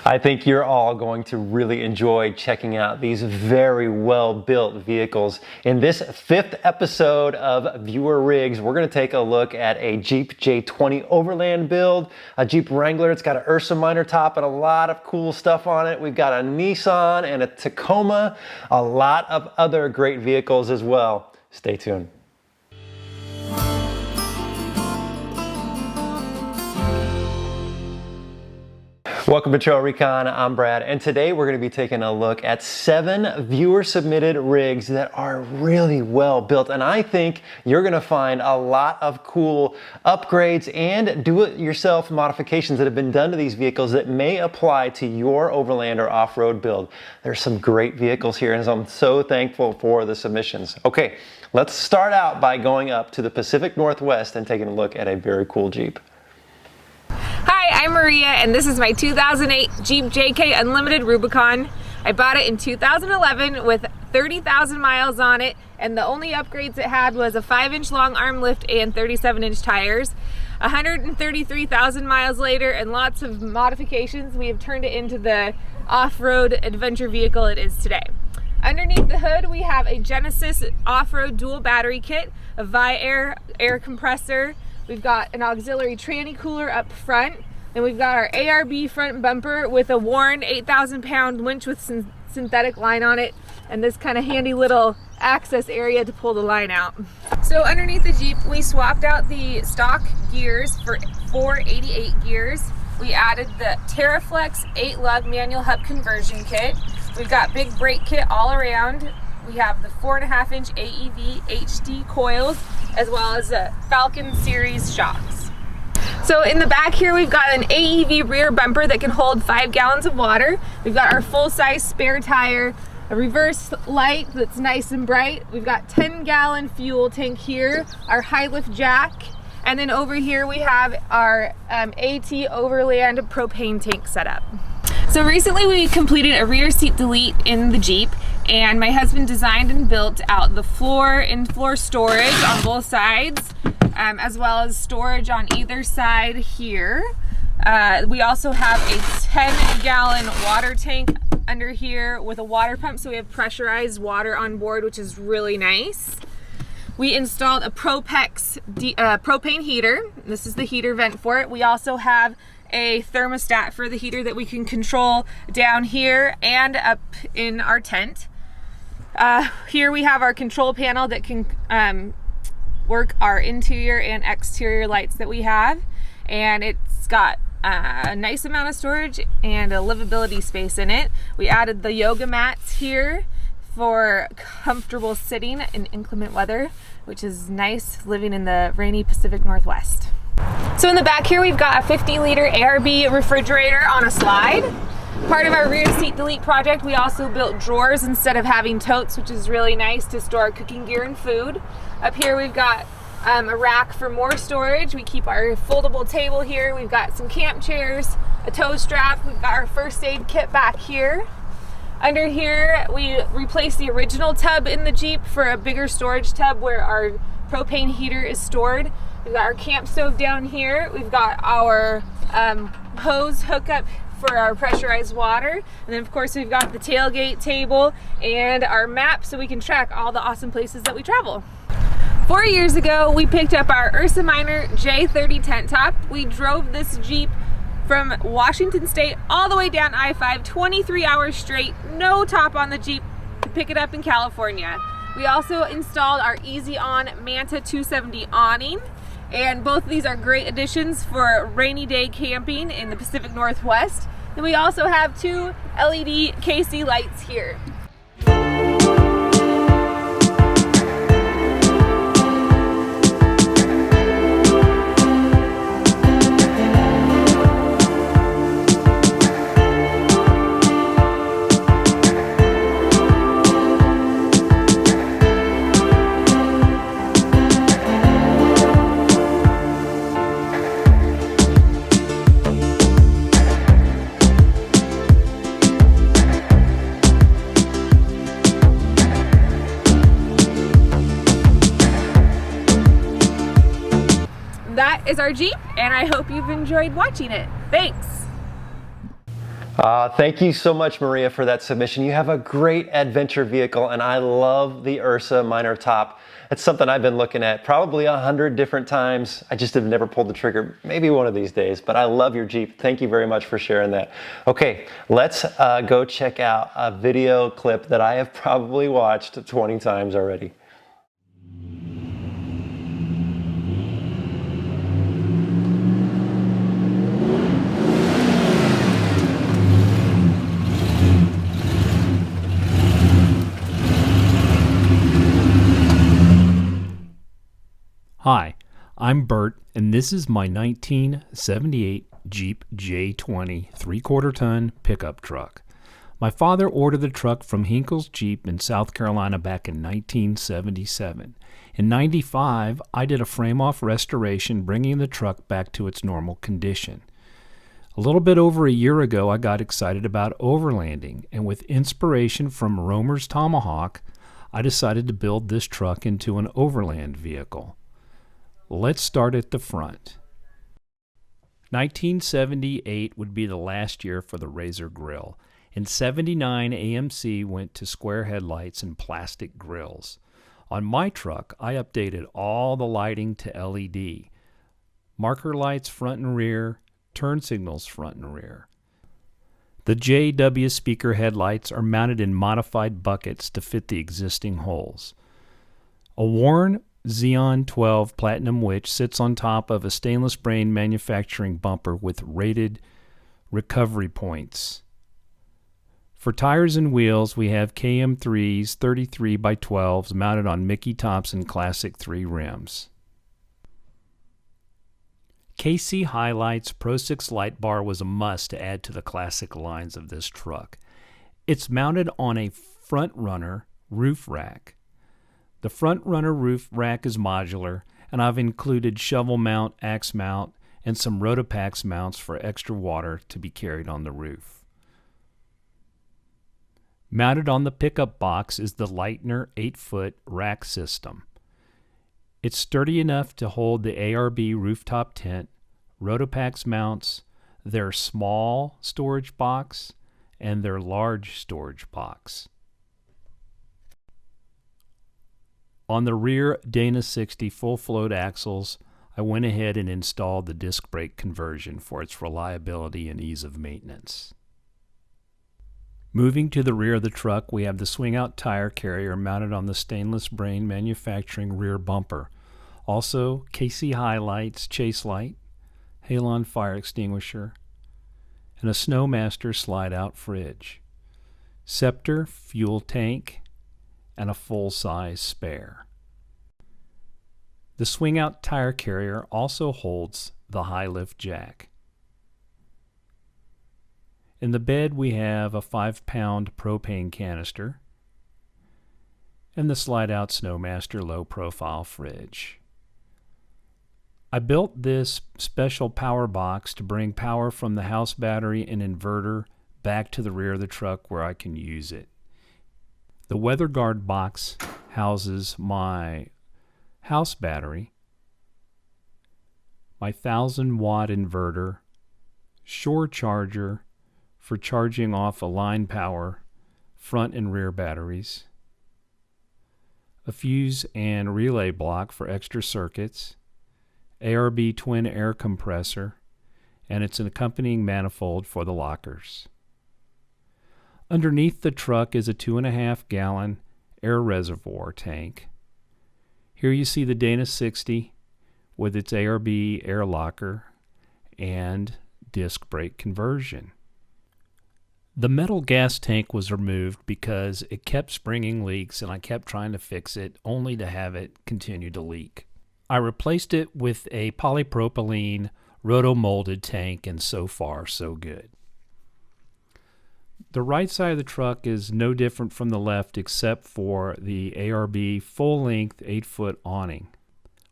I think you're all going to really enjoy checking out these very well-built vehicles. In this 5th episode of Viewer Rigs, we're going to take a look at a Jeep J20 Overland build, a Jeep Wrangler. It's got an Ursa Minor top and a lot of cool stuff on it. We've got a Nissan and a Tacoma, a lot of other great vehicles as well. Stay tuned. Welcome to TrailRecon, I'm Brad, and today we're going to be taking a look at 7 viewer-submitted rigs that are really well built, and I think you're going to find a lot of cool upgrades and do-it-yourself modifications that have been done to these vehicles that may apply to your overland or off-road build. There's some great vehicles here, and I'm so thankful for the submissions. Okay, let's start out by going up to the Pacific Northwest and taking a look at a very cool Jeep. Hi, I'm Maria, and this is my 2008 Jeep JK Unlimited Rubicon. I bought it in 2011 with 30,000 miles on it, and the only upgrades it had was a 5-inch long arm lift and 37-inch tires. 133,000 miles later and lots of modifications, we have turned it into the off-road adventure vehicle it is today. Underneath the hood, we have a Genesis off-road dual battery kit, a Vi-Air air compressor. We've got an auxiliary tranny cooler up front, and we've got our ARB front bumper with a Warren 8,000-pound winch with synthetic line on it, and this kind of handy little access area to pull the line out. So underneath the Jeep, we swapped out the stock gears for 488 gears. We added the TerraFlex 8-lug manual hub conversion kit. We've got big brake kit all around. We have the 4.5-inch AEV HD coils, as well as the Falcon series shocks. So in the back here, we've got an AEV rear bumper that can hold 5 gallons of water. We've got our full-size spare tire, a reverse light that's nice and bright. We've got 10-gallon fuel tank here, our high-lift jack, and then over here we have our AT Overland propane tank setup. So recently we completed a rear seat delete in the Jeep, and my husband designed and built out the floor and floor storage on both sides, as well as storage on either side here. We also have a 10-gallon water tank under here with a water pump, so we have pressurized water on board, which is really nice. We installed a Propex propane heater. This is the heater vent for it. We also have a thermostat for the heater that we can control down here and up in our tent. Here we have our control panel that can work our interior and exterior lights that we have, and it's got a nice amount of storage and a livability space in it. We added the yoga mats here for comfortable sitting in inclement weather, which is nice living in the rainy Pacific Northwest. So in the back here, we've got a 50-liter ARB refrigerator on a slide. Part of our rear seat delete project, we also built drawers instead of having totes, which is really nice to store cooking gear and food. Up here we've got a rack for more storage. We keep our foldable table here. We've got some camp chairs, a tow strap. We've got our first aid kit back here. Under here, we replaced the original tub in the Jeep for a bigger storage tub where our propane heater is stored. We've got our camp stove down here. We've got our hose hookup for our pressurized water. And then of course we've got the tailgate table and our map so we can track all the awesome places that we travel. 4 years ago, we picked up our Ursa Minor J30 tent top. We drove this Jeep from Washington State all the way down I-5, 23 hours straight, no top on the Jeep, to pick it up in California. We also installed our Easy On Manta 270 awning, and both of these are great additions for rainy day camping in the Pacific Northwest. And we also have 2 LED KC lights here. That is our Jeep, and I hope you've enjoyed watching it. Thanks. Thank you so much, Maria, for that submission. You have a great adventure vehicle, and I love the Ursa Minor top. It's something I've been looking at probably 100 different times. I just have never pulled the trigger, maybe one of these days, but I love your Jeep. Thank you very much for sharing that. Okay, let's go check out a video clip that I have probably watched 20 times already. Hi, I'm Bert, and this is my 1978 Jeep J20 3/4 ton pickup truck. My father ordered the truck from Hinkle's Jeep in South Carolina back in 1977. In '95, I did a frame-off restoration, bringing the truck back to its normal condition. A little bit over a year ago, I got excited about overlanding, and with inspiration from Romer's Tomahawk, I decided to build this truck into an overland vehicle. Let's start at the front. 1978 would be the last year for the Razor grill. In '79, AMC went to square headlights and plastic grills. On my truck, I updated all the lighting to LED. Marker lights front and rear, turn signals front and rear. The JW speaker headlights are mounted in modified buckets to fit the existing holes. A worn Xeon 12 Platinum Witch sits on top of a stainless brain manufacturing bumper with rated recovery points. For tires and wheels, we have KM3's 33x12s mounted on Mickey Thompson Classic 3 rims. KC Highlights Pro 6 light bar was a must to add to the classic lines of this truck. It's mounted on a front runner roof rack. The front runner roof rack is modular, and I've included shovel mount, axe mount, and some Rotopax mounts for extra water to be carried on the roof. Mounted on the pickup box is the Lightner 8-foot rack system. It's sturdy enough to hold the ARB rooftop tent, Rotopax mounts, their small storage box, and their large storage box. On the rear Dana 60 full float axles, I went ahead and installed the disc brake conversion for its reliability and ease of maintenance. Moving to the rear of the truck, we have the swing-out tire carrier mounted on the stainless brain manufacturing rear bumper. Also, KC Highlights chase light, Halon fire extinguisher, and a Snowmaster slide-out fridge, Scepter fuel tank, and a full-size spare. The swing-out tire carrier also holds the high-lift jack. In the bed we have a 5-pound propane canister and the slide-out Snowmaster low-profile fridge. I built this special power box to bring power from the house battery and inverter back to the rear of the truck where I can use it. The weather guard box houses my house battery, my 1,000-watt inverter, shore charger for charging off a line power, front and rear batteries, a fuse and relay block for extra circuits, ARB twin air compressor, and its accompanying manifold for the lockers. Underneath the truck is a 2.5-gallon air reservoir tank. Here you see the Dana 60 with its ARB air locker and disc brake conversion. The metal gas tank was removed because it kept springing leaks and I kept trying to fix it only to have it continue to leak. I replaced it with a polypropylene roto-molded tank, and so far so good. The right side of the truck is no different from the left except for the ARB full-length 8-foot awning.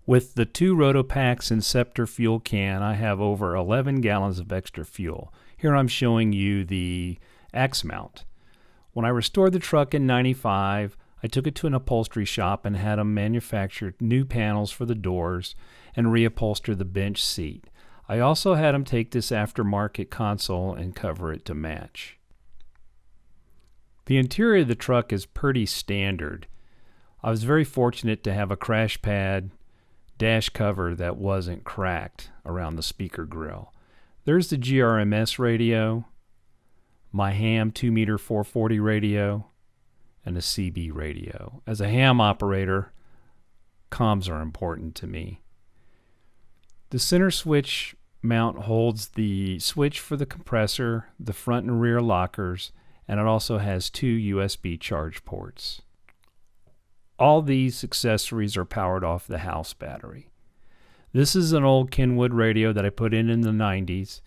With the 2 Rotopax and Scepter fuel can, I have over 11 gallons of extra fuel. Here I'm showing you the axe mount. When I restored the truck in '95, I took it to an upholstery shop and had them manufacture new panels for the doors and reupholster the bench seat. I also had him take this aftermarket console and cover it to match. The interior of the truck is pretty standard. I was very fortunate to have a crash pad dash cover that wasn't cracked around the speaker grill. There's the GRMS radio, my ham 2-meter 440 radio, and a CB radio. As a ham operator, comms are important to me. The center switch mount holds the switch for the compressor, the front and rear lockers, and it also has 2 USB charge ports. All these accessories are powered off the house battery. This is an old Kenwood radio that I put in the 90s.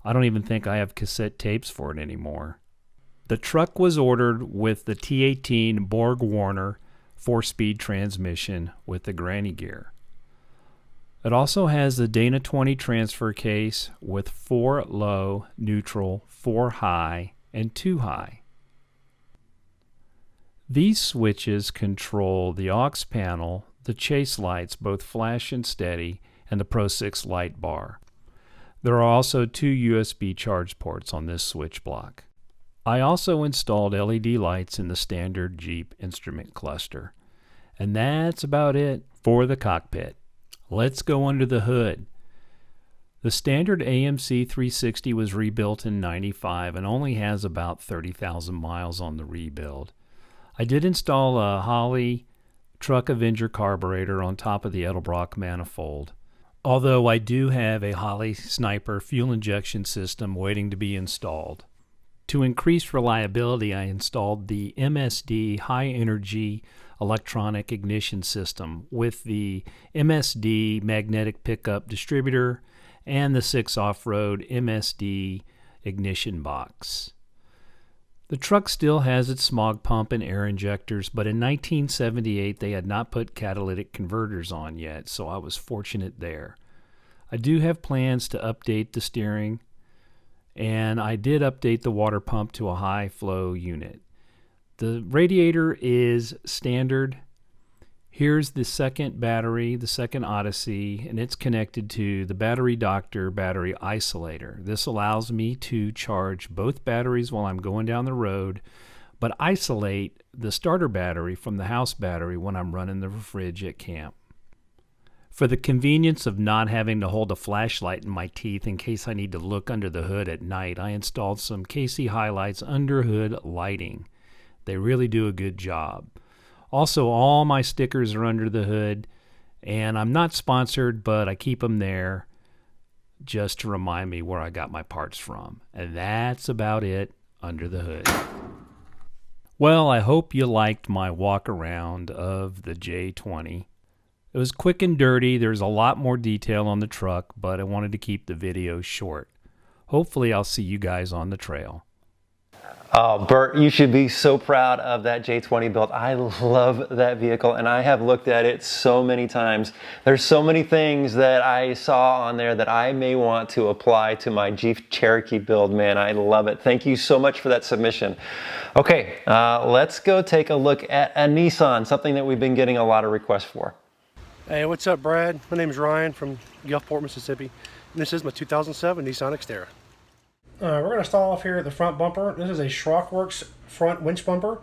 I don't even think I have cassette tapes for it anymore. The truck was ordered with the T18 Borg-Warner 4-speed transmission with the granny gear. It also has the Dana 20 transfer case with 4 low, neutral, 4 high, and 2 high. These switches control the aux panel, the chase lights, both flash and steady, and the Pro 6 light bar. There are also 2 USB charge ports on this switch block. I also installed LED lights in the standard Jeep instrument cluster. And that's about it for the cockpit. Let's go under the hood. The standard AMC 360 was rebuilt in '95 and only has about 30,000 miles on the rebuild. I did install a Holley Truck Avenger carburetor on top of the Edelbrock manifold, although I do have a Holley Sniper fuel injection system waiting to be installed. To increase reliability, I installed the MSD high energy electronic ignition system with the MSD magnetic pickup distributor and the 6 off-road MSD ignition box. The truck still has its smog pump and air injectors, but in 1978 they had not put catalytic converters on yet, so I was fortunate there. I do have plans to update the steering, and I did update the water pump to a high flow unit. The radiator is standard. Here's the second battery, the second Odyssey, and it's connected to the Battery Doctor battery isolator. This allows me to charge both batteries while I'm going down the road, but isolate the starter battery from the house battery when I'm running the fridge at camp. For the convenience of not having to hold a flashlight in my teeth in case I need to look under the hood at night, I installed some KC Highlights under hood lighting. They really do a good job. Also, all my stickers are under the hood, and I'm not sponsored, but I keep them there just to remind me where I got my parts from. And that's about it under the hood. Well, I hope you liked my walk around of the J20. It was quick and dirty. There's a lot more detail on the truck, but I wanted to keep the video short. Hopefully, I'll see you guys on the trail. Oh, Bert, you should be so proud of that J20 build. I love that vehicle, and I have looked at it so many times. There's so many things that I saw on there that I may want to apply to my Jeep Cherokee build. Man, I love it. Thank you so much for that submission. Okay, let's go take a look at a Nissan, something that we've been getting a lot of requests for. Hey, what's up, Brad? My name is Ryan from Gulfport, Mississippi, and this is my 2007 Nissan Xterra. We're going to start off here at the front bumper. This is a Schrockworks front winch bumper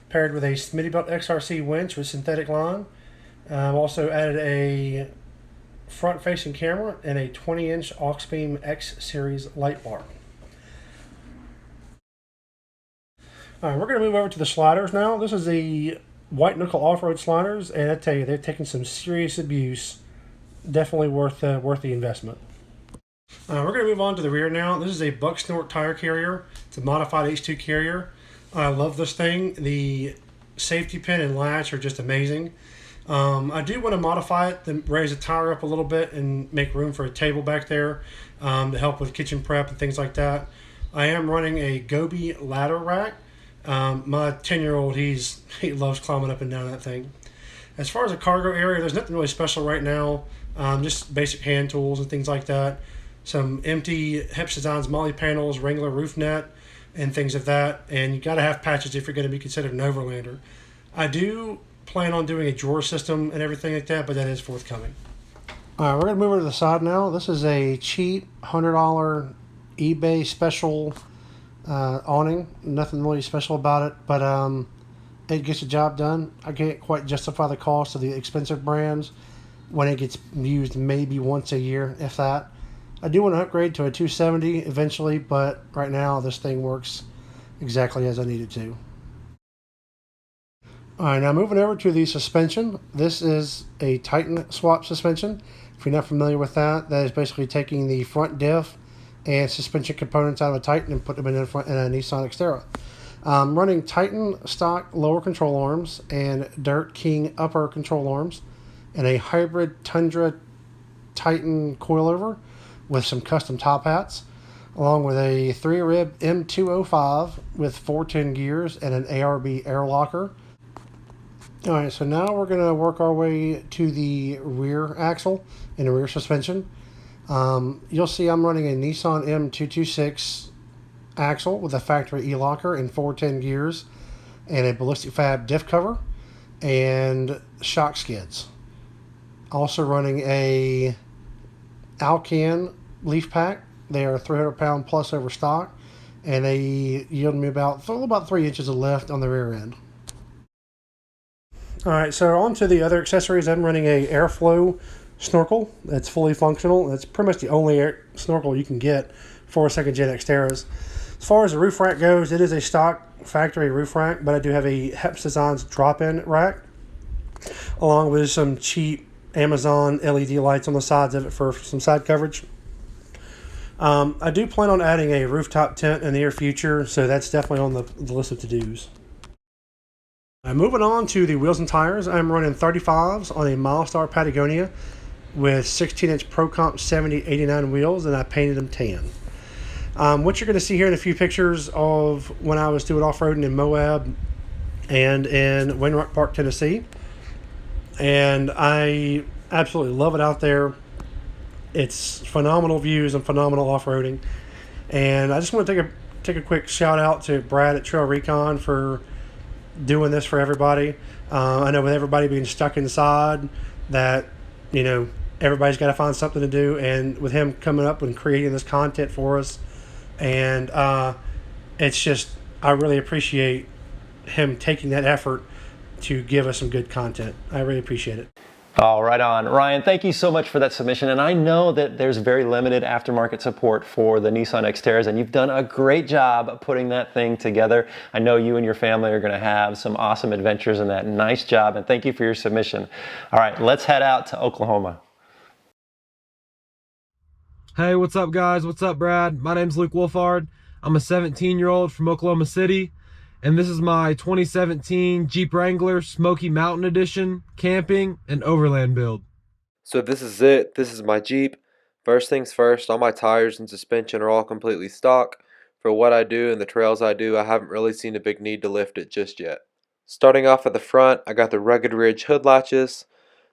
paired with a Smittybilt XRC winch with synthetic line. I've also added a front-facing camera and a 20-inch Auxbeam X Series light bar. All right, we're going to move over to the sliders now. This is the white nickel off-road sliders, and I tell you, they're taking some serious abuse. Definitely worth the investment. We're going to move on to the rear now. This is a Buck Snort tire carrier. It's a modified H2 carrier. I love this thing. The safety pin and latch are just amazing. I do want to modify it to raise the tire up a little bit and make room for a table back there to help with kitchen prep and things like that. I am running a Gobi ladder rack. My 10-year-old, he loves climbing up and down that thing. As far as the cargo area, there's nothing really special right now. Just basic hand tools and things like that. Some empty Heps Designs Molly panels, Wrangler roof net, and things of that. And you got to have patches if you're going to be considered an overlander. I do plan on doing a drawer system and everything like that, but that is forthcoming. All right, we're going to move over to the side now. This is a cheap $100 eBay special awning. Nothing really special about it, but it gets the job done. I can't quite justify the cost of the expensive brands when it gets used maybe once a year, if that. I do want to upgrade to a 270 eventually, but right now this thing works exactly as I need it to. Alright, now moving over to the suspension. This is a Titan swap suspension. If you're not familiar with that, that is basically taking the front diff and suspension components out of a Titan and put them in a Nissan Xterra. Running Titan stock lower control arms and Dirt King upper control arms and a hybrid Tundra Titan coilover with some custom top hats, along with a 3-rib M205 with 410 gears and an ARB air locker. Alright, so now we're going to work our way to the rear axle and the rear suspension. You'll see I'm running a Nissan M226 axle with a factory e-locker and 410 gears and a ballistic fab diff cover and shock skids. Also running a Alcan leaf pack. They are 300 pound plus over stock, and they yield me about 3 inches of lift on the rear end. Alright, so on to the other accessories. I'm running a airflow snorkel that's fully functional. That's pretty much the only snorkel you can get for second gen Xterras. As far as the roof rack goes, it is a stock factory roof rack, but I do have a Heps Designs drop-in rack, along with some cheap Amazon LED lights on the sides of it for some side coverage. I do plan on adding a rooftop tent in the near future, so that's definitely on the list of to-dos. Moving on to the wheels and tires, I'm running 35s on a Milestar Patagonia with 16-inch Pro Comp 7089 wheels, and I painted them tan. What you're going to see here in a few pictures of when I was doing off-roading in Moab and in Wayne Rock Park, Tennessee. And I absolutely love it out there. It's phenomenal views and phenomenal off-roading. And I just want to take a quick shout out to Brad at TrailRecon for doing this for everybody. I know with everybody being stuck inside that, you know, everybody's got to find something to do. And with him coming up and creating this content for us, and it's just, I really appreciate him taking that effort to give us some good content. I really appreciate it. Oh, right on. Ryan, thank you so much for that submission. And I know that there's very limited aftermarket support for the Nissan Xterras, and you've done a great job putting that thing together. I know you and your family are going to have some awesome adventures in that. Nice job, and thank you for your submission. All right, let's head out to Oklahoma. Hey, what's up, guys? What's up, Brad? My name's Luke Wolfhard. I'm a 17-year-old from Oklahoma City, and this is my 2017 Jeep Wrangler Smoky Mountain Edition camping and overland build. So this is it. This is my Jeep. First things first, all my tires and suspension are all completely stock. For what I do and the trails I do, I haven't really seen a big need to lift it just yet. Starting off at the front, I got the Rugged Ridge hood latches.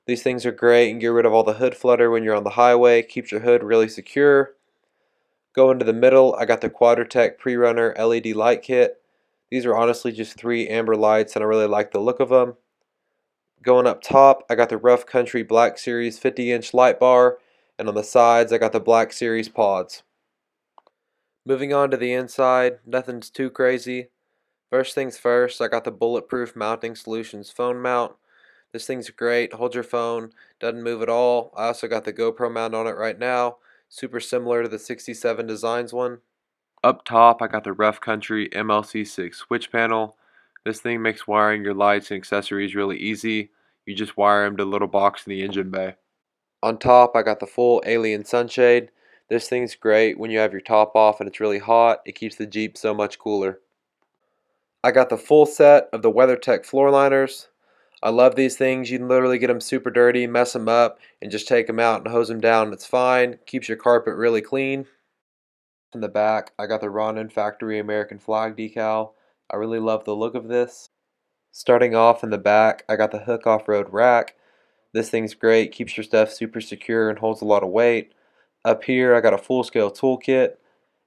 These things are great and get rid of all the hood flutter when you're on the highway. Keeps your hood really secure. Going to the middle, I got the Quadratec Pre-Runner LED light kit. These are honestly just 3 amber lights and I really like the look of them. Going up top, I got the Rough Country Black Series 50-inch light bar, and on the sides I got the Black Series pods. Moving on to the inside, nothing's too crazy. First things first, I got the Bulletproof Mounting Solutions phone mount. This thing's great, holds your phone, doesn't move at all. I also got the GoPro mount on it right now, super similar to the 67 Designs one. Up top, I got the Rough Country MLC6 switch panel. This thing makes wiring your lights and accessories really easy. You just wire them to the little box in the engine bay. On top, I got the full Alien sunshade. This thing's great when you have your top off and it's really hot. It keeps the Jeep so much cooler. I got the full set of the WeatherTech floor liners. I love these things. You can literally get them super dirty, mess them up, and just take them out and hose them down. It's fine. Keeps your carpet really clean. In the back, I got the Ronin Factory American flag decal. I really love the look of this. Starting off in the back, I got the Hook Off-Road rack. This thing's great, keeps your stuff super secure and holds a lot of weight. Up here, I got a full-scale toolkit.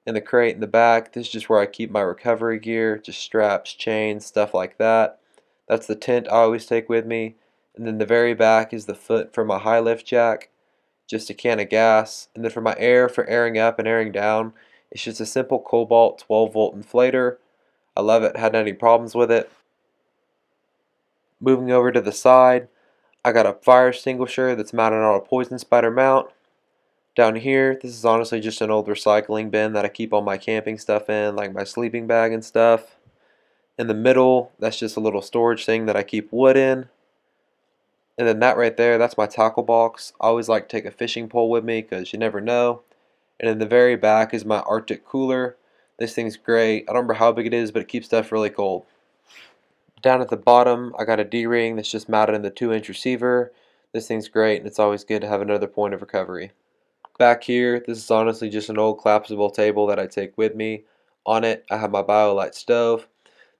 In the crate in the back, this is just where I keep my recovery gear, just straps, chains, stuff like that. That's the tent I always take with me. And then the very back is the foot for my high lift jack. just a can of gas. And then for my air, for airing up and airing down, it's just a simple Cobalt 12-volt inflator. I love it, hadn't had any problems with it. Moving over to the side, I got a fire extinguisher that's mounted on a poison spider mount. Down here, this is honestly just an old recycling bin that I keep all my camping stuff in, like my sleeping bag and stuff. In the middle, that's just a little storage thing that I keep wood in. And then that right there, that's my tackle box. I always like to take a fishing pole with me because you never know. And in the very back is my Arctic cooler. This thing's great. I don't remember how big it is, but it keeps stuff really cold. Down at the bottom, I got a D-ring that's just mounted in the 2-inch receiver. This thing's great, and it's always good to have another point of recovery. Back here, this is honestly just an old collapsible table that I take with me. On it, I have my BioLite stove.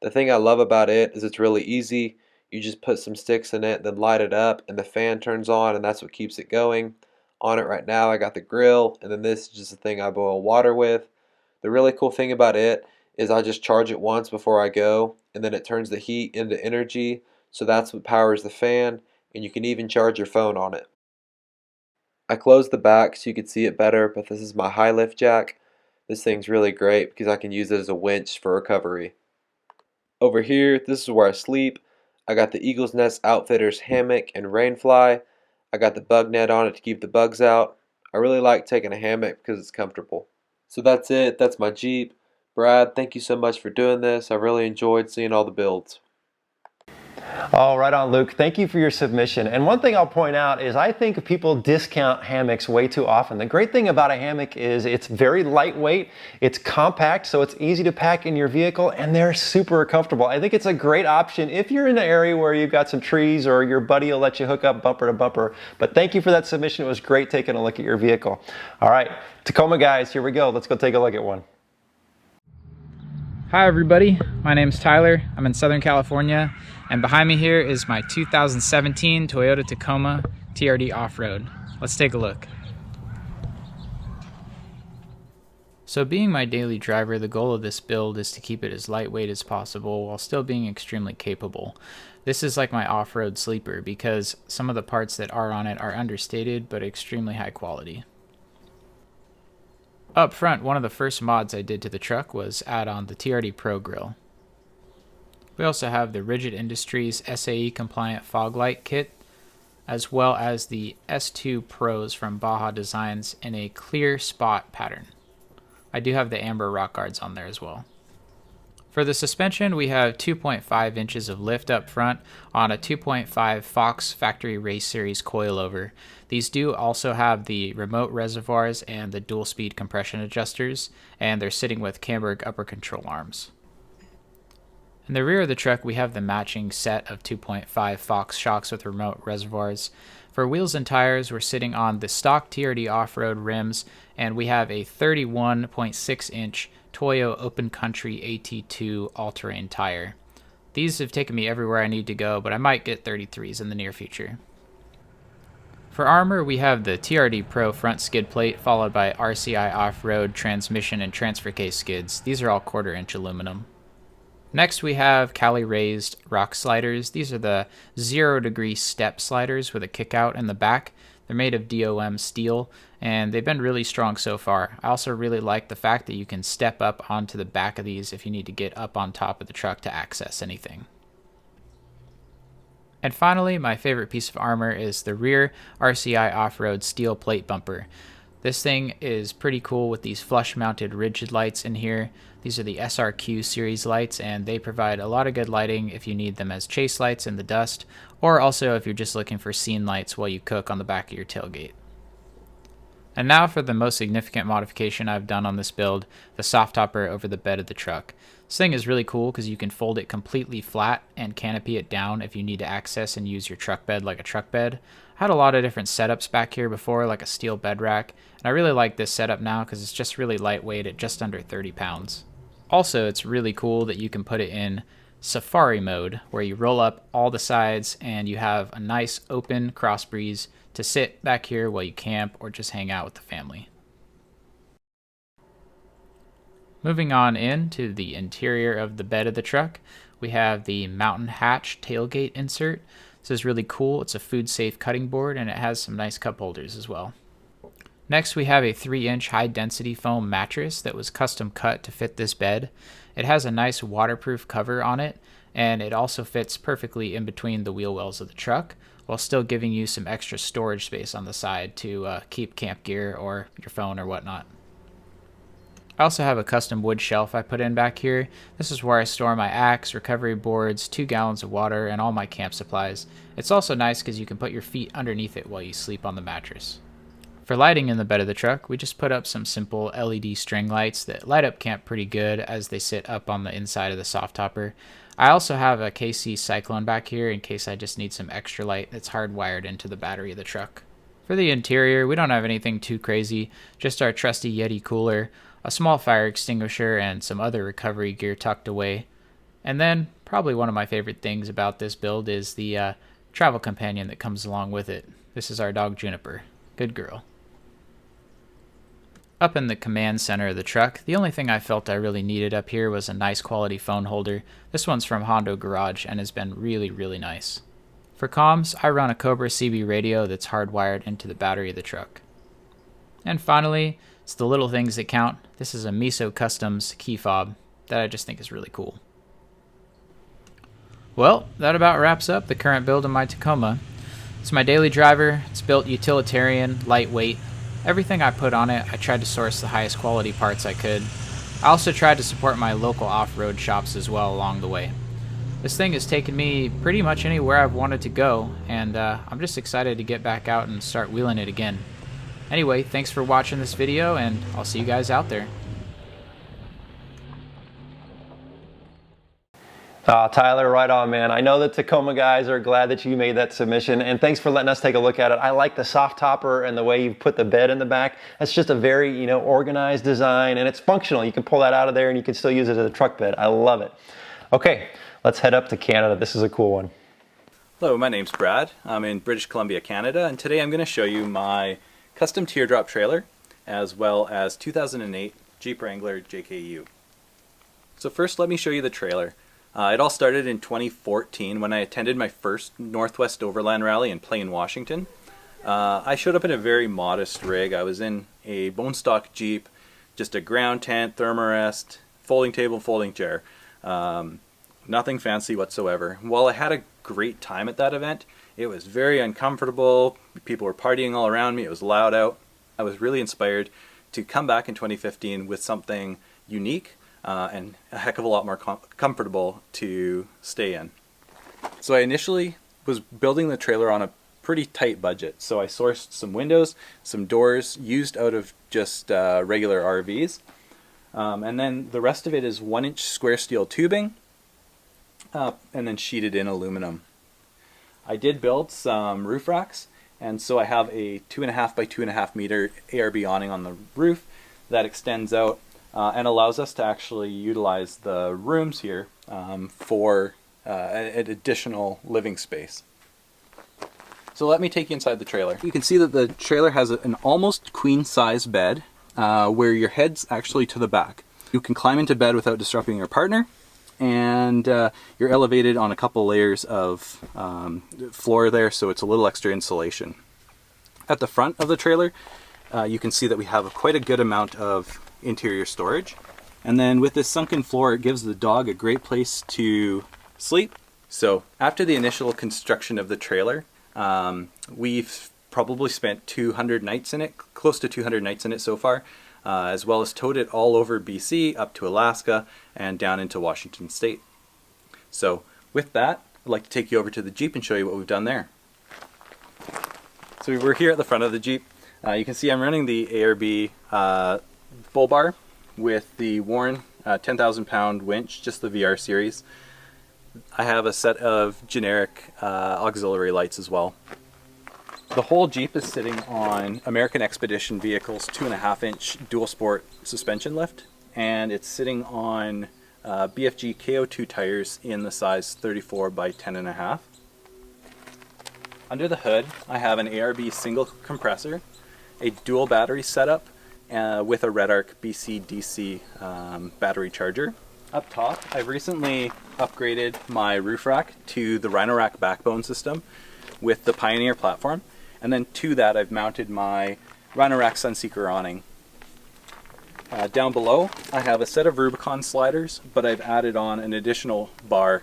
The thing I love about it is it's really easy. You just put some sticks in it, then light it up, and the fan turns on, and that's what keeps it going. On it right now, I got the grill, and then this is just a thing I boil water with. The really cool thing about it is I just charge it once before I go, and then it turns the heat into energy, so that's what powers the fan, and you can even charge your phone on it. I closed the back so you could see it better, but this is my high lift jack. This thing's really great because I can use it as a winch for recovery. Over here, this is where I sleep. I got the Eagle's Nest Outfitters hammock and rain fly. I got the bug net on it to keep the bugs out. I really like taking a hammock because it's comfortable. So that's it. That's my Jeep. Brad, thank you so much for doing this. I really enjoyed seeing all the builds. Oh, right on, Luke. Thank you for your submission. And one thing I'll point out is I think people discount hammocks way too often. The great thing about a hammock is it's very lightweight, it's compact, so it's easy to pack in your vehicle, and they're super comfortable. I think it's a great option if you're in an area where you've got some trees or your buddy will let you hook up bumper to bumper. But thank you for that submission. It was great taking a look at your vehicle. All right, Tacoma guys, here we go. Let's go take a look at one. Hi everybody, my name's Tyler. I'm in Southern California, and behind me here is my 2017 Toyota Tacoma TRD Off-Road. Let's take a look. So being my daily driver, the goal of this build is to keep it as lightweight as possible while still being extremely capable. This is like my off-road sleeper because some of the parts that are on it are understated but extremely high quality. Up front, one of the first mods I did to the truck was add on the TRD Pro grille. We also have the Rigid Industries SAE compliant fog light kit, as well as the S2 Pros from Baja Designs in a clear spot pattern. I do have the amber rock guards on there as well. For the suspension, we have 2.5 inches of lift up front on a 2.5 Fox Factory Race Series coilover. These do also have the remote reservoirs and the dual speed compression adjusters, and they're sitting with Camberg upper control arms. In the rear of the truck, we have the matching set of 2.5 Fox shocks with remote reservoirs. For wheels and tires, we're sitting on the stock TRD off-road rims, and we have a 31.6 inch Toyo Open Country AT2 all-terrain tire. These have taken me everywhere I need to go, but I might get 33s in the near future. For armor, we have the TRD Pro front skid plate, followed by RCI off-road transmission and transfer case skids. These are all 1/4 inch aluminum. Next, we have Cali raised rock sliders. These are the 0-degree step sliders with a kickout in the back. They're made of DOM steel, and they've been really strong so far. I also really like the fact that you can step up onto the back of these if you need to get up on top of the truck to access anything. And finally, my favorite piece of armor is the rear RCI off-road steel plate bumper. This thing is pretty cool with these flush-mounted rigid lights in here. These are the SRQ series lights, and they provide a lot of good lighting if you need them as chase lights in the dust, or also if you're just looking for scene lights while you cook on the back of your tailgate. And now for the most significant modification I've done on this build, the soft topper over the bed of the truck. This thing is really cool because you can fold it completely flat and canopy it down if you need to access and use your truck bed like a truck bed. I had a lot of different setups back here before, like a steel bed rack, and I really like this setup now because it's just really lightweight at just under 30 pounds. Also, it's really cool that you can put it in safari mode, where you roll up all the sides and you have a nice open cross breeze to sit back here while you camp or just hang out with the family. Moving on into the interior of the bed of the truck, we have the mountain hatch tailgate insert. This is really cool. It's a food safe cutting board and it has some nice cup holders as well. Next, we have a 3-inch high-density foam mattress that was custom cut to fit this bed. It has a nice waterproof cover on it, and it also fits perfectly in between the wheel wells of the truck, while still giving you some extra storage space on the side to keep camp gear or your phone or whatnot. I also have a custom wood shelf I put in back here. This is where I store my axe, recovery boards, 2 gallons of water, and all my camp supplies. It's also nice because you can put your feet underneath it while you sleep on the mattress. For lighting in the bed of the truck, we just put up some simple LED string lights that light up camp pretty good as they sit up on the inside of the soft topper. I also have a KC Cyclone back here in case I just need some extra light that's hardwired into the battery of the truck. For the interior, we don't have anything too crazy, just our trusty Yeti cooler, a small fire extinguisher, and some other recovery gear tucked away. And then, probably one of my favorite things about this build is the travel companion that comes along with it. This is our dog Juniper. Good girl. Up in the command center of the truck, the only thing I felt I really needed up here was a nice quality phone holder. This one's from Hondo Garage and has been really, really nice. For comms, I run a Cobra CB radio that's hardwired into the battery of the truck. And finally, it's the little things that count. This is a Miso Customs key fob that I just think is really cool. Well, that about wraps up the current build of my Tacoma. It's my daily driver. It's built utilitarian, lightweight. Everything I put on it, I tried to source the highest quality parts I could. I also tried to support my local off-road shops as well along the way. This thing has taken me pretty much anywhere I've wanted to go, and I'm just excited to get back out and start wheeling it again. Anyway, thanks for watching this video, and I'll see you guys out there. Tyler, right on, man. I know the Tacoma guys are glad that you made that submission, and thanks for letting us take a look at it. I like the soft topper and the way you put the bed in the back. That's just a very, organized design, and it's functional. You can pull that out of there, and you can still use it as a truck bed. I love it. Okay, let's head up to Canada. This is a cool one. Hello, my name's Brad. I'm in British Columbia, Canada, and today I'm going to show you my custom teardrop trailer, as well as 2008 Jeep Wrangler JKU. So first, let me show you the trailer. It all started in 2014 when I attended my first Northwest Overland rally in Plain, Washington. I showed up in a very modest rig. I was in a bone stock Jeep, just a ground tent, thermarest, folding table, folding chair. Nothing fancy whatsoever. While I had a great time at that event, it was very uncomfortable. People were partying all around me. It was loud out. I was really inspired to come back in 2015 with something unique and a heck of a lot more comfortable to stay in. So I initially was building the trailer on a pretty tight budget. So I sourced some windows, some doors used out of just regular RVs. And then the rest of it is 1-inch square steel tubing and then sheeted in aluminum. I did build some roof racks, and so I have a 2.5 by 2.5 meter ARB awning on the roof that extends out and allows us to actually utilize the rooms here for an additional living space. So let me take you inside the trailer. You can see that the trailer has an almost queen size bed where your head's actually to the back. You can climb into bed without disrupting your partner, and you're elevated on a couple layers of floor there, so it's a little extra insulation. At the front of the trailer, you can see that we have quite a good amount of interior storage. And then with this sunken floor, it gives the dog a great place to sleep. So after the initial construction of the trailer, we've probably spent 200 nights in it, close to 200 nights in it so far, as well as towed it all over BC, up to Alaska, and down into Washington State. So with that, I'd like to take you over to the Jeep and show you what we've done there. So we're here at the front of the Jeep. You can see I'm running the ARB bull bar with the Warren 10,000 pound winch, just the VR series. I have a set of generic auxiliary lights as well. The whole Jeep is sitting on American Expedition Vehicles 2.5-inch dual sport suspension lift, and it's sitting on BFG KO2 tires in the size 34 by 10.5. Under the hood, I have an ARB single compressor, a dual battery setup with a Red Arc BC DC battery charger. Up top, I've recently upgraded my roof rack to the Rhino Rack backbone system with the Pioneer platform. And then to that, I've mounted my Rhino-Rack Sunseeker awning. Down below, I have a set of Rubicon sliders, but I've added on an additional bar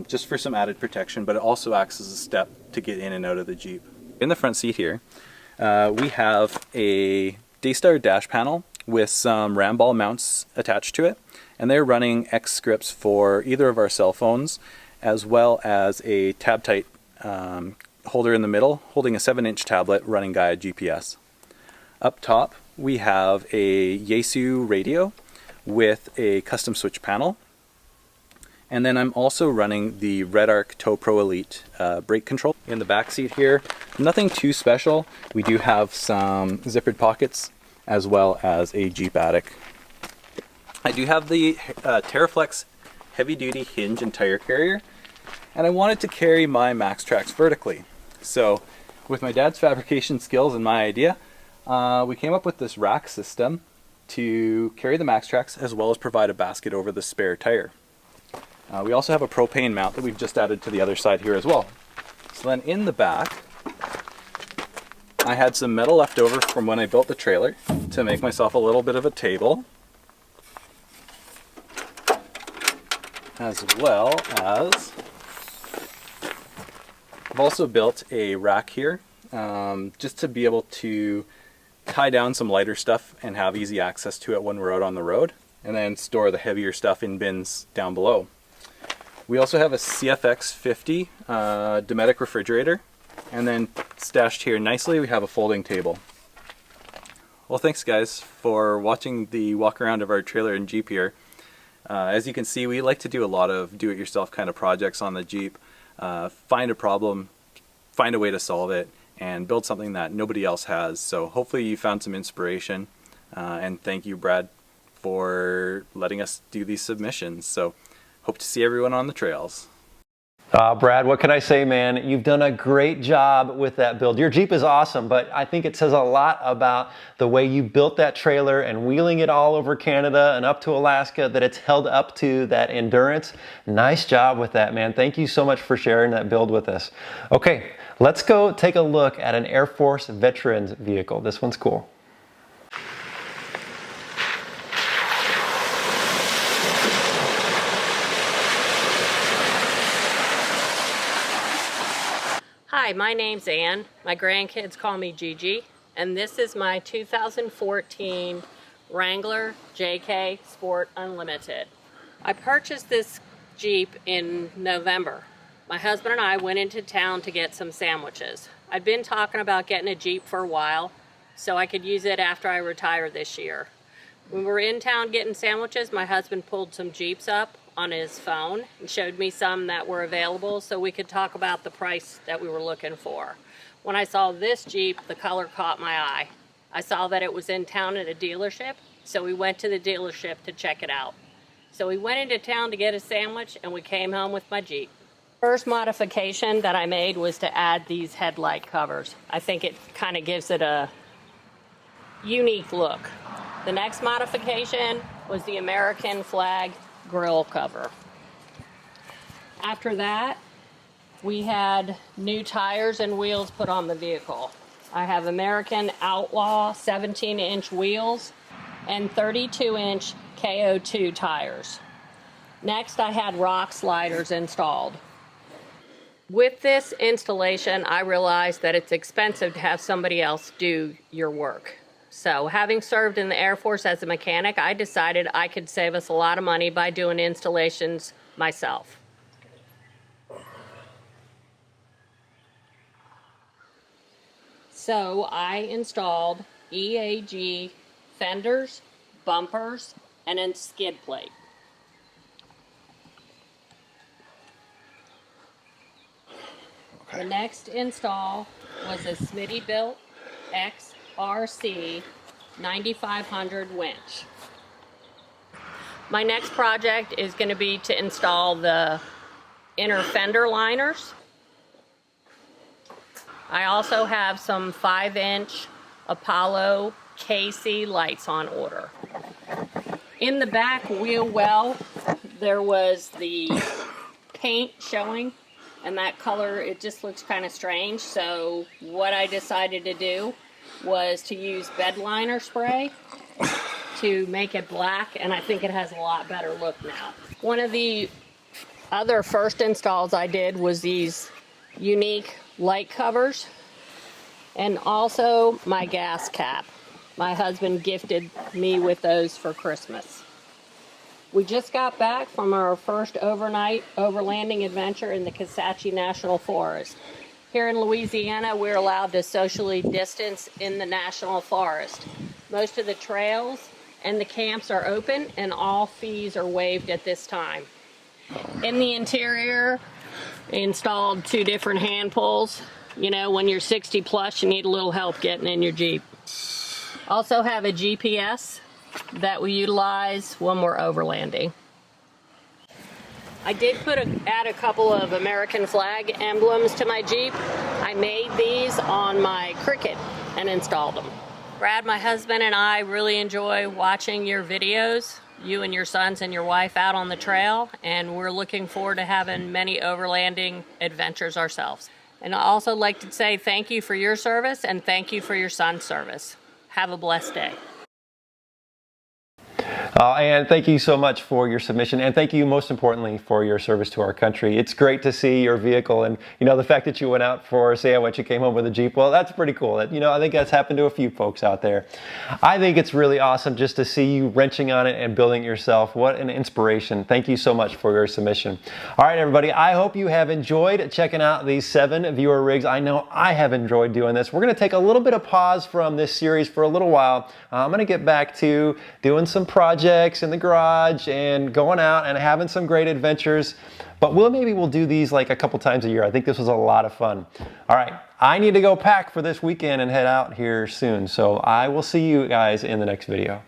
just for some added protection, but it also acts as a step to get in and out of the Jeep. In the front seat here, we have a Daystar dash panel with some ram ball mounts attached to it, and they're running X scripts for either of our cell phones, as well as a tab-tight holder in the middle, holding a 7-inch tablet running Gaia GPS. Up top, we have a Yaesu radio with a custom switch panel. And then I'm also running the RedArc Tow Pro Elite brake control. In the back seat here, nothing too special. We do have some zippered pockets as well as a Jeep attic. I do have the TerraFlex heavy duty hinge and tire carrier, and I wanted to carry my MaxTrax vertically. So with my dad's fabrication skills and my idea, we came up with this rack system to carry the MaxTrax as well as provide a basket over the spare tire. We also have a propane mount that we've just added to the other side here as well. So then in the back, I had some metal left over from when I built the trailer to make myself a little bit of a table, as well as I've also built a rack here just to be able to tie down some lighter stuff and have easy access to it when we're out on the road, and then store the heavier stuff in bins down below. We also have a CFX 50 Dometic refrigerator, and then stashed here nicely we have a folding table. Well, thanks guys for watching the walk around of our trailer and Jeep here. As you can see, we like to do a lot of do-it-yourself kind of projects on the Jeep. Find a problem, find a way to solve it, and build something that nobody else has. So hopefully you found some inspiration, and thank you, Brad, for letting us do these submissions. So hope to see everyone on the trails. Brad, what can I say, man? You've done a great job with that build. Your Jeep is awesome, but I think it says a lot about the way you built that trailer and wheeling it all over Canada and up to Alaska, that it's held up to that endurance. Nice job with that, man. Thank you so much for sharing that build with us. Okay, let's go take a look at an Air Force veterans vehicle. This one's cool. Hi, my name's Ann. My grandkids call me Gigi, and this is my 2014 Wrangler JK Sport Unlimited. I purchased this Jeep in November. My husband and I went into town to get some sandwiches. I'd been talking about getting a Jeep for a while so I could use it after I retire this year. When we were in town getting sandwiches, my husband pulled some Jeeps up on his phone and showed me some that were available so we could talk about the price that we were looking for. When I saw this Jeep, the color caught my eye. I saw that it was in town at a dealership, so we went to the dealership to check it out. So we went into town to get a sandwich and we came home with my Jeep. First modification that I made was to add these headlight covers. I think it kind of gives it a unique look. The next modification was the American flag grille cover. After that, we had new tires and wheels put on the vehicle. I have American Outlaw 17-inch wheels and 32-inch KO2 tires. Next, I had rock sliders installed. With this installation, I realized that it's expensive to have somebody else do your work. So having served in the Air Force as a mechanic, I decided I could save us a lot of money by doing installations myself. So I installed EAG fenders, bumpers, and a skid plate. The next install was a Smittybilt XRC 9500 winch. My next project is going to be to install the inner fender liners. I also have some 5-inch Apollo KC lights on order. In the back wheel well, there was the paint showing, and that color, it just looks kind of strange. So what I decided to do was to use bed liner spray to make it black, and I think it has a lot better look now. One of the other first installs I did was these unique light covers, and also my gas cap. My husband gifted me with those for Christmas. We just got back from our first overnight overlanding adventure in the Kisatchie National Forest. Here in Louisiana, we're allowed to socially distance in the National Forest. Most of the trails and the camps are open, and all fees are waived at this time. In the interior, installed 2 different hand pulls. You know, when you're 60 plus, you need a little help getting in your Jeep. Also have a GPS that we utilize when we're overlanding. I did add a couple of American flag emblems to my Jeep. I made these on my Cricket and installed them. Brad, my husband, and I really enjoy watching your videos, you and your sons and your wife out on the trail, and we're looking forward to having many overlanding adventures ourselves. And I also like to say thank you for your service and thank you for your son's service. Have a blessed day. And thank you so much for your submission, and thank you most importantly for your service to our country. It's great to see your vehicle, and you know, the fact that you went out for a sandwich, you came home with a Jeep, well, that's pretty cool. You know, I think that's happened to a few folks out there. I think it's really awesome just to see you wrenching on it and building it yourself. What an inspiration. Thank you so much for your submission. All right, everybody, I hope you have enjoyed checking out these 7 viewer rigs. I know I have enjoyed doing this. We're going to take a little bit of pause from this series for a little while. I'm going to get back to doing some projects in the garage and going out and having some great adventures, but maybe we'll do these like a couple times a year. I think this was a lot of fun. All right, I need to go pack for this weekend and head out here soon, so I will see you guys in the next video.